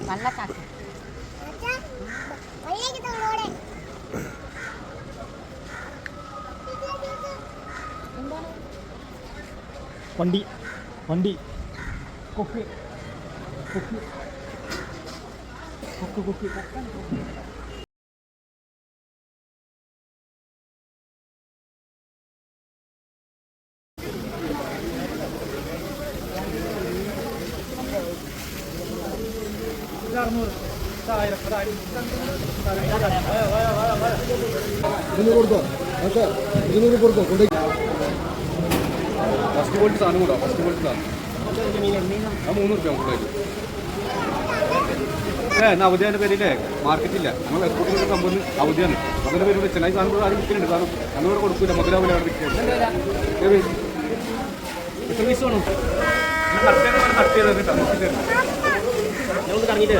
വള്ളക്കാക്ക് വണ്ടി വണ്ടി കൊക്ക് കൊക്ക് കൊക്ക് കൊക്ക് കൊടുത്തോ ഓക്കെ 200 കൊടുത്തോ കൊണ്ടേ ഫസ്റ്റ് ക്വാളിറ്റി സാധനം കൂടാ ഫസ്റ്റ് ക്വാളിറ്റി സാധനം ആ 300 രൂപ കൊണ്ടായി എന്നാൽ അവധിയുടെ പേരില്ലേ മാർക്കറ്റില്ല ഞങ്ങൾ എക്സ്പോർട്ടിൻ്റെ കമ്പനി അവധിയാണ് അതിൻ്റെ പേര് ചെന്നൈ സാധനം ആരും വിൽക്കുന്നുണ്ട് കാരണം ഞങ്ങളിവിടെ കൊടുക്കില്ല മുതലാവില്ല അവിടെ വിൽക്കുന്നത് സർവീസ് വേണം കട്ട് ചെയ്ത് ഞങ്ങൾക്ക് കറങ്ങിയിട്ട്